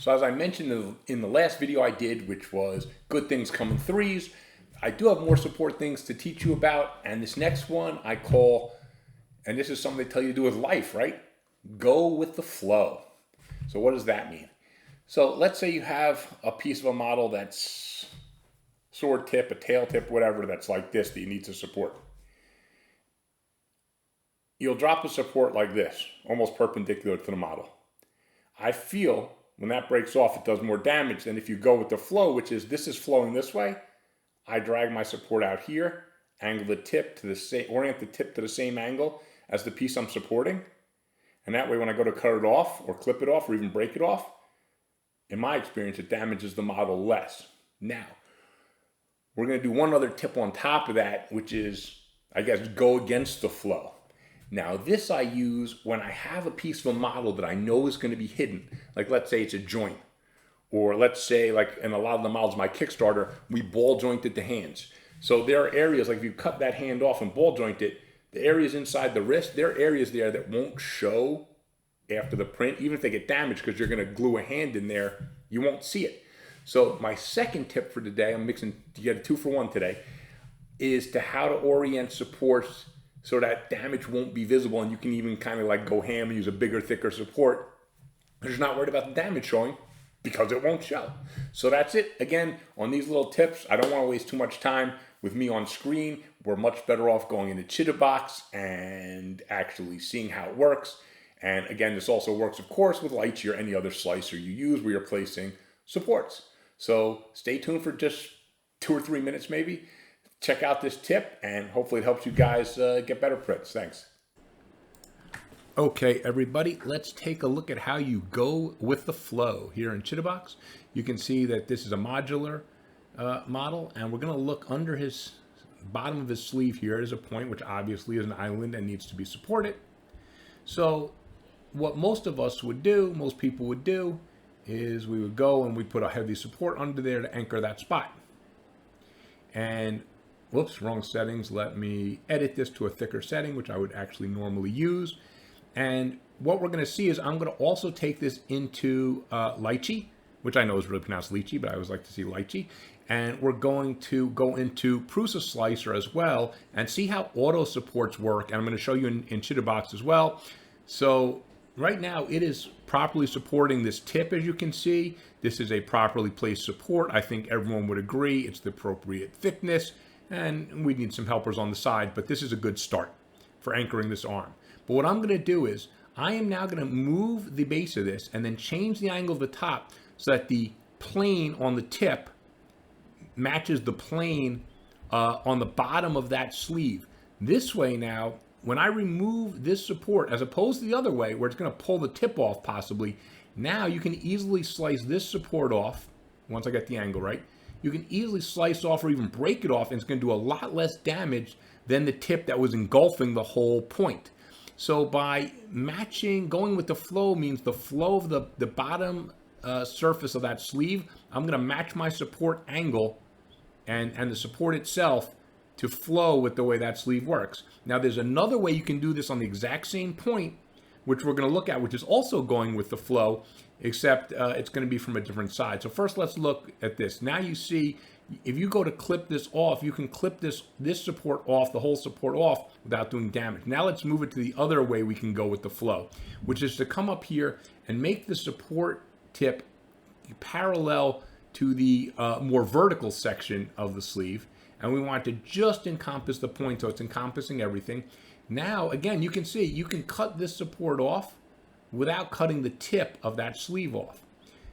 So as I mentioned in the last video I did, which was good things come in threes, I do have more support things to teach you about. And this next one I call, and this is something they tell you to do with life, right? Go with the flow. So what does that mean? So let's say you have a piece of a model that's sword tip, a tail tip, whatever, that's like this that you need to support. You'll drop a support like this, almost perpendicular to the model. I feel when that breaks off, it does more damage than if you go with the flow, which is this is flowing this way. I drag my support out here, angle the tip to the same, orient the tip to the same angle as the piece I'm supporting. And that way when I go to cut it off or clip it off or even break it off, in my experience, it damages the model less. Now, we're going to do one other tip on top of that, which is, I guess, go against the flow. Now, this I use when I have a piece of a model that I know is going to be hidden. Like, let's say it's a joint. Or let's say, like in a lot of the models, my Kickstarter, we ball jointed the hands. So there are areas, like if you cut that hand off and ball joint it, the areas inside the wrist, there are areas there that won't show after the print. Even if they get damaged because you're going to glue a hand in there, you won't see it. So my second tip for today, I'm mixing to get a 2-for-1 today, is to how to orient supports so that damage won't be visible and you can even kind of like go ham and use a bigger, thicker support. You're just not worried about the damage showing because it won't show. So that's it. Again, on these little tips, I don't want to waste too much time with me on screen. We're much better off going into Chitubox and actually seeing how it works. And again, this also works, of course, with Lychee or any other slicer you use where you're placing supports. So stay tuned for just 2 or 3 minutes maybe. Check out this tip and hopefully it helps you guys get better prints. Thanks. Okay, everybody, let's take a look at how you go with the flow here in Chitubox. You can see that this is a modular model, and we're going to look under his bottom of his sleeve here. There's a point which obviously is an island and needs to be supported. So what most of us would do, most people would do, is we would go and we put a heavy support under there to anchor that spot. And whoops, wrong settings. Let me edit this to a thicker setting, which I would actually normally use. And what we're going to see is I'm going to also take this into Lychee, which I know is really pronounced Lychee, but I always like to see Lychee. And we're going to go into Prusa Slicer as well and see how auto supports work. And I'm going to show you in Chitubox as well. So right now it is properly supporting this tip, as you can see. This is a properly placed support. I think everyone would agree it's the appropriate thickness. And we need some helpers on the side, but this is a good start for anchoring this arm. But what I'm going to do is I am now going to move the base of this and then change the angle of the top so that the plane on the tip matches the plane on the bottom of that sleeve. This way now, when I remove this support, as opposed to the other way where it's going to pull the tip off possibly, now you can easily slice this support off once I get the angle right. You can easily slice off or even break it off, and it's going to do a lot less damage than the tip that was engulfing the whole point. So by matching, going with the flow means the flow of the bottom surface of that sleeve, I'm going to match my support angle and the support itself to flow with the way that sleeve works. Now there's another way you can do this on the exact same point, which we're going to look at, which is also going with the flow, except it's going to be from a different side. So first let's look at this. Now you see, if you go to clip this off, you can clip this support off, the whole support off, without doing damage. Now let's move it to the other way we can go with the flow, which is to come up here and make the support tip parallel to the more vertical section of the sleeve. And we want to just encompass the point, so it's encompassing everything. Now, again, you can see, you can cut this support off without cutting the tip of that sleeve off.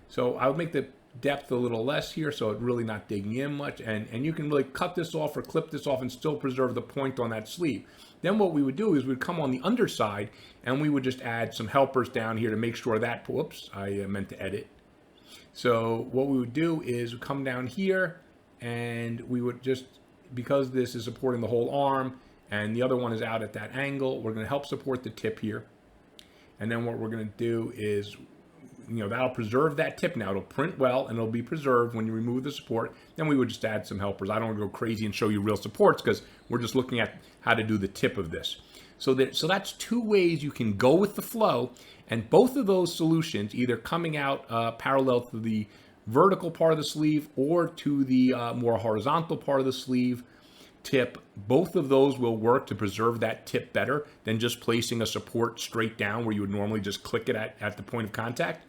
So I would make the depth a little less here, so it's really not digging in much. And you can really cut this off or clip this off and still preserve the point on that sleeve. Then what we would do is we'd come on the underside and we would just add some helpers down here to make sure that, whoops, I meant to edit. So what we would do is we come down here and we would just, because this is supporting the whole arm and the other one is out at that angle, we're going to help support the tip here. And then what we're going to do is, that'll preserve that tip now. It'll print well and it'll be preserved when you remove the support. Then we would just add some helpers. I don't want to go crazy and show you real supports because we're just looking at how to do the tip of this. So that's two ways you can go with the flow, and both of those solutions, either coming out parallel to the vertical part of the sleeve or to the more horizontal part of the sleeve tip, both of those will work to preserve that tip better than just placing a support straight down where you would normally just click it at the point of contact.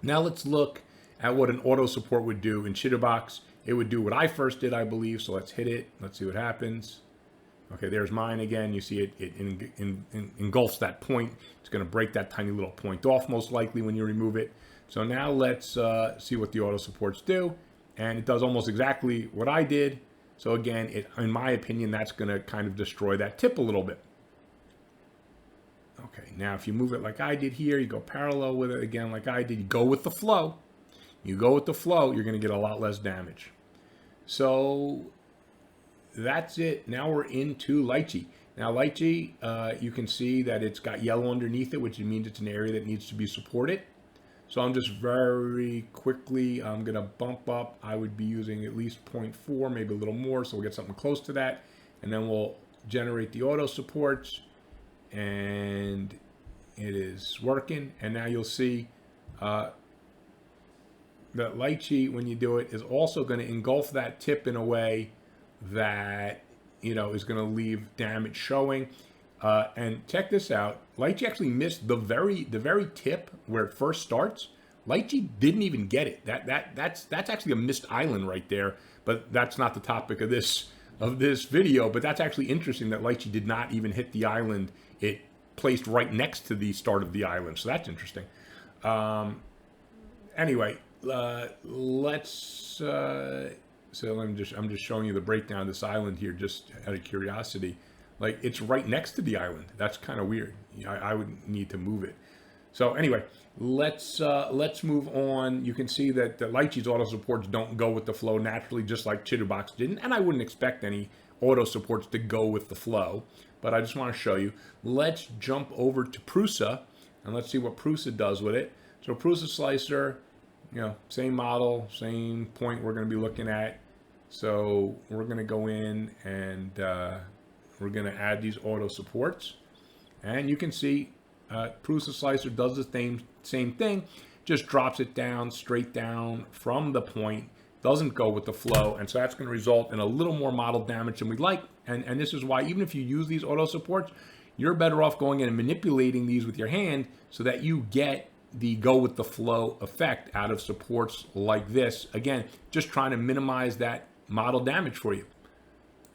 Now let's look at what an auto support would do in Chitubox. It would do what I first did, I believe. So let's hit it. Let's see what happens. Okay, there's mine again. You see it engulfs that point. It's going to break that tiny little point off most likely when you remove it. So now let's see what the auto supports do. And it does almost exactly what I did. So again, in my opinion, that's going to kind of destroy that tip a little bit. Okay, now if you move it like I did here, you go parallel with it again like I did, you go with the flow. You go with the flow, you're going to get a lot less damage. So that's it. Now we're into Lychee. Now Lychee, you can see that it's got yellow underneath it, which means it's an area that needs to be supported. So I'm just very quickly, I'm going to bump up. I would be using at least 0.4, maybe a little more, so we'll get something close to that. And then we'll generate the auto supports. And it is working. And now you'll see that Lychee, when you do it, is also going to engulf that tip in a way that, you know, is going to leave damage showing. And check this out. Lychee actually missed the very tip where it first starts. Lychee didn't even get it. That's actually a missed island right there. But that's not the topic of this video. But that's actually interesting that Lychee did not even hit the island. It placed right next to the start of the island. So that's interesting. Anyway, let's. So I'm just showing you the breakdown of this island here, just out of curiosity. Like, it's right next to the island. That's kind of weird. I would need to move it. So anyway, let's move on. You can see that the Lychee's auto supports don't go with the flow naturally, just like Chitubox didn't. And I wouldn't expect any auto supports to go with the flow. But I just want to show you. Let's jump over to Prusa, and let's see what Prusa does with it. So Prusa slicer, you know, same model, same point we're going to be looking at. So we're going to go in and we're going to add these auto supports. And you can see Prusa slicer does the same thing, just drops it down, straight down from the point, doesn't go with the flow. And so that's going to result in a little more model damage than we'd like. And this is why even if you use these auto supports, you're better off going in and manipulating these with your hand so that you get the go with the flow effect out of supports like this. Again, just trying to minimize that model damage for you.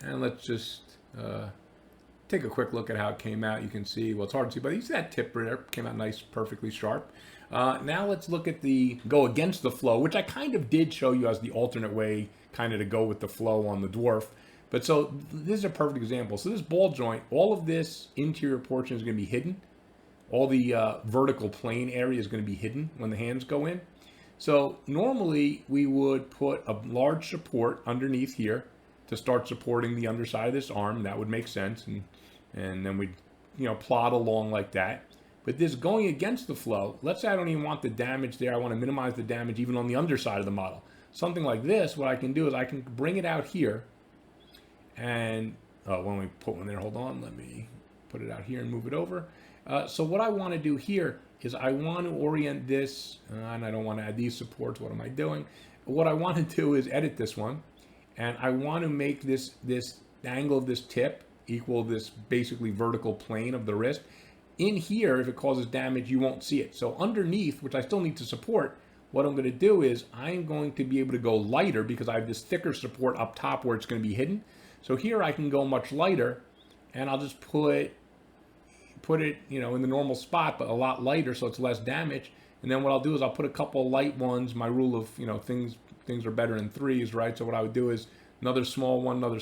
And let's just take a quick look at how it came out. You can see, well, it's hard to see, but you see that tip right there came out nice, perfectly sharp. Now let's look at the go against the flow, which I kind of did show you as the alternate way kind of to go with the flow on the dwarf. But so this is a perfect example. So this ball joint, all of this interior portion is going to be hidden. All the vertical plane area is going to be hidden when the hands go in. So normally we would put a large support underneath here to start supporting the underside of this arm. That would make sense. And then we'd, you know, plod along like that. But this going against the flow, let's say I don't even want the damage there. I want to minimize the damage even on the underside of the model. Something like this, what I can do is I can bring it out here. And when we put one there, hold on, let me put it out here and move it over. So what I want to do here is I want to orient this, and I don't want to add these supports. What am I doing? What I want to do is edit this one, and I want to make this angle of this tip equal this basically vertical plane of the wrist. In here, if it causes damage, you won't see it. So underneath, which I still need to support, what I'm going to do is I'm going to be able to go lighter because I have this thicker support up top where it's going to be hidden. So here I can go much lighter, and I'll just put it, you know, in the normal spot, but a lot lighter so it's less damage. And then what I'll do is I'll put a couple of light ones. My rule of, you know, things are better in threes, right? So what I would do is another small one, and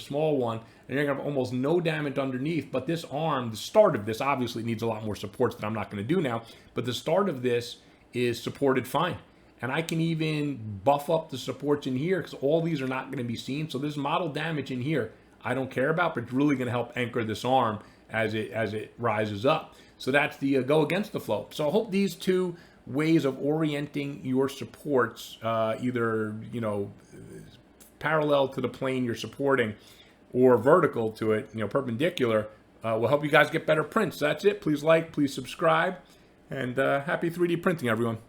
you're gonna have almost no damage underneath. But this arm, the start of this obviously needs a lot more supports that I'm not going to do now, but the start of this is supported fine. And I can even buff up the supports in here because all these are not going to be seen. So this model damage in here I don't care about, but it's really going to help anchor this arm as it rises up. So that's the go against the flow. So I hope these two ways of orienting your supports, either, you know, parallel to the plane you're supporting or vertical to it, you know, perpendicular, will help you guys get better prints. That's it. Please like, please subscribe, and happy 3D printing, everyone.